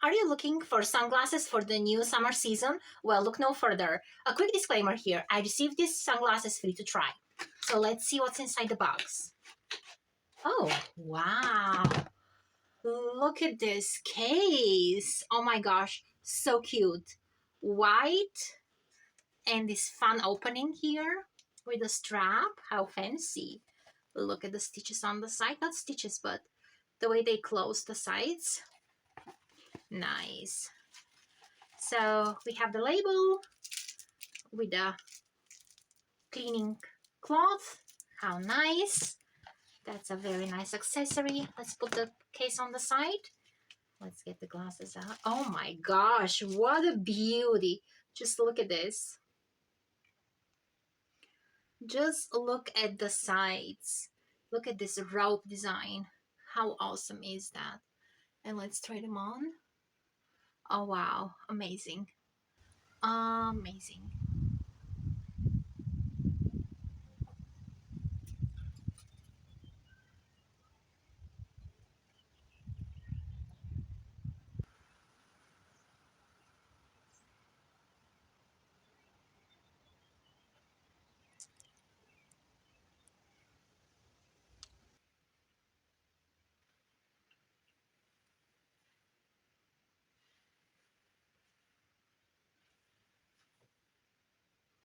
Are you looking for sunglasses for the new summer season? Well, look no further. A quick disclaimer here. I received these sunglasses free to try. So let's see what's inside the box. Oh, wow. Look at this case. Oh my gosh, so cute. White and this fun opening here with a strap. How fancy. Look at the stitches on the side. Not stitches, but the way they close the sides. Nice. So we have the label with the cleaning cloth. How nice. That's a very nice accessory. Let's put the case on the side. Let's get the glasses out. Oh my gosh, what a beauty. Just look at this. Just look at the sides. Look at this rope design. How awesome is that? And let's try them on. Oh wow, amazing. Amazing.